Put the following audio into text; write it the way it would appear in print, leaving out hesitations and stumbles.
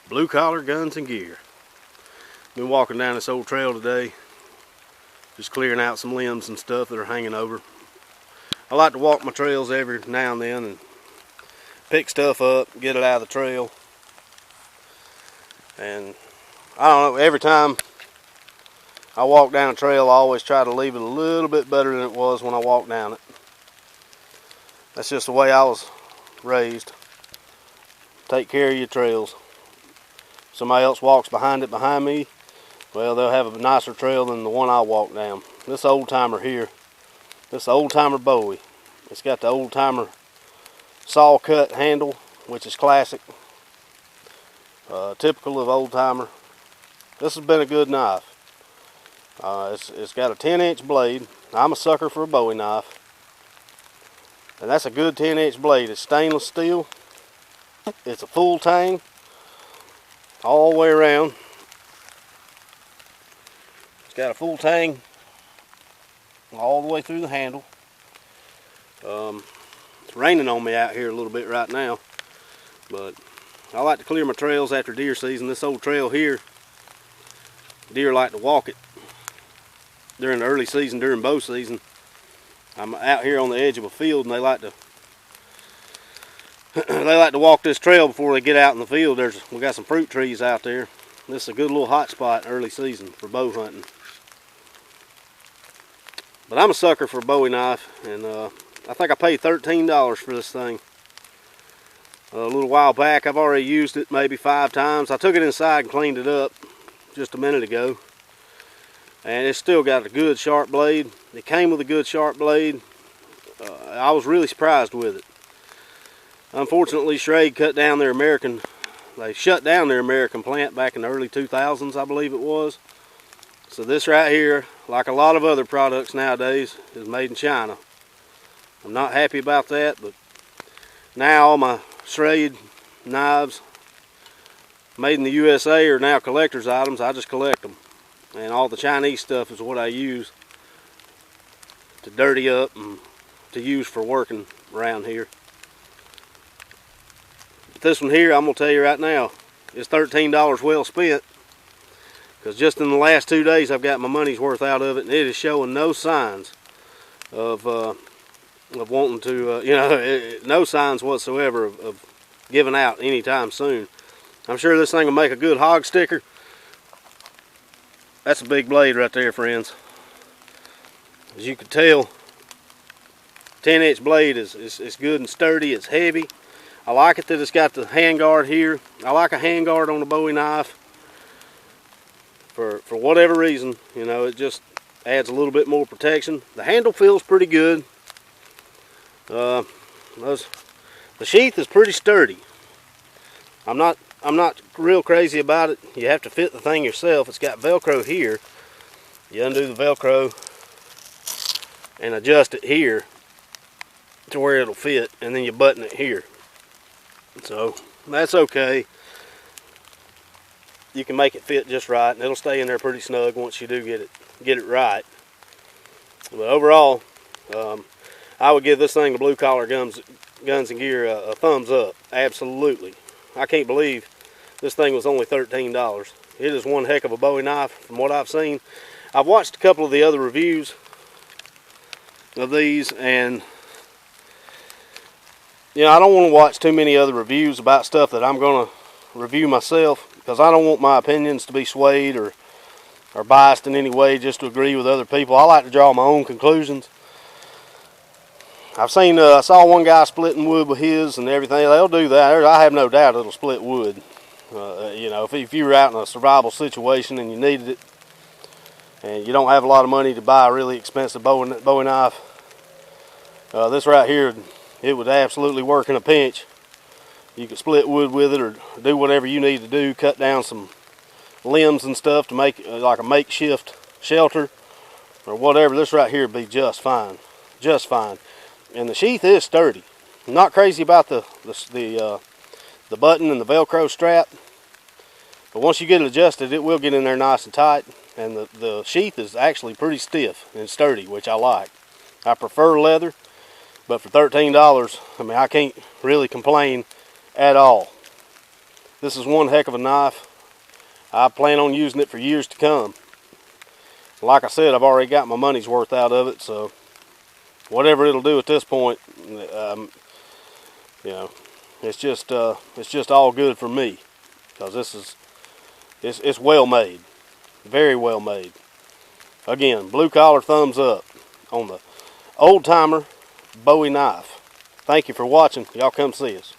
Blue collar guns and gear. Been walking down this old trail today, just clearing out some limbs and stuff that are hanging over. I like to walk my trails every now and then and pick stuff up, get it out of the trail. And I don't know, every time I walk down a trail, I always try to leave it a little bit better than it was when I walked down it. That's just the way I was raised. Take care of your trails. Somebody else walks behind me, well, they'll have a nicer trail than the one I walk down. This old timer here, this Old Timer Bowie, it's got the old timer saw cut handle, which is classic, typical of old timer. This has been a good knife. It's got a 10-inch blade. I'm a sucker for a Bowie knife, and that's a good 10-inch blade. It's stainless steel. It's a full tang all the way around. It's got a full tang all the way through the handle. It's raining on me out here a little bit right now, but I like to clear my trails after deer season. This old trail here, deer like to walk it during the early season, during bow season. I'm out here on the edge of a field, and they like to walk this trail before they get out in the field. We got some fruit trees out there. This is a good little hot spot early season for bow hunting. But I'm a sucker for a Bowie knife, and I think I paid $13 for this thing a little while back. I've already used it maybe 5 times. I took it inside and cleaned it up just a minute ago, and it's still got a good sharp blade. It came with a good sharp blade. I was really surprised with it. Unfortunately, Schrade cut down their they shut down their American plant back in the early 2000s, I believe it was. So this right here, like a lot of other products nowadays, is made in China. I'm not happy about that, but now all my Schrade knives made in the USA are now collector's items. I just collect them. And all the Chinese stuff is what I use to dirty up and to use for working around here. But this one here, I'm going to tell you right now, is $13 well spent. Because just in the last 2 days, I've got my money's worth out of it, and it is showing no signs of wanting to, no signs whatsoever of giving out anytime soon. I'm sure this thing will make a good hog sticker. That's a big blade right there, friends. As you can tell, 10-inch blade is good and sturdy. It's heavy. I like it that it's got the handguard here. I like a handguard on a Bowie knife. For whatever reason, it just adds a little bit more protection. The handle feels pretty good. The sheath is pretty sturdy. I'm not real crazy about it. You have to fit the thing yourself. It's got Velcro here. You undo the Velcro and adjust it here to where it'll fit, and then you button it here. So that's okay. You can make it fit just right, and it'll stay in there pretty snug once you do get it right. But overall, I would give this thing, the Blue Collar Guns and Gear, a thumbs up. Absolutely. I can't believe this thing was only $13. It is one heck of a Bowie knife from what I've seen. I've watched a couple of the other reviews of these, and I don't want to watch too many other reviews about stuff that I'm going to review myself, because I don't want my opinions to be swayed or biased in any way just to agree with other people. I like to draw my own conclusions. I saw one guy splitting wood with his and everything. They'll do that. I have no doubt it'll split wood. If you were out in a survival situation and you needed it, and you don't have a lot of money to buy a really expensive Bowie knife, this right here, it would absolutely work in a pinch. You could split wood with it, or do whatever you need to do, cut down some limbs and stuff to make like a makeshift shelter or whatever. This right here would be just fine. Just fine. And the sheath is sturdy. I'm not crazy about the button and the Velcro strap, but once you get it adjusted, it will get in there nice and tight. And the sheath is actually pretty stiff and sturdy, which I like. I prefer leather, but for $13, I mean, I can't really complain at all. This is one heck of a knife. I plan on using it for years to come. Like I said, I've already got my money's worth out of it, so whatever it'll do at this point, you know, it's just all good for me, because it's well made, very well made. Again, blue collar thumbs up on the Old Timer Bowie knife. Thank you for watching. Y'all come see us.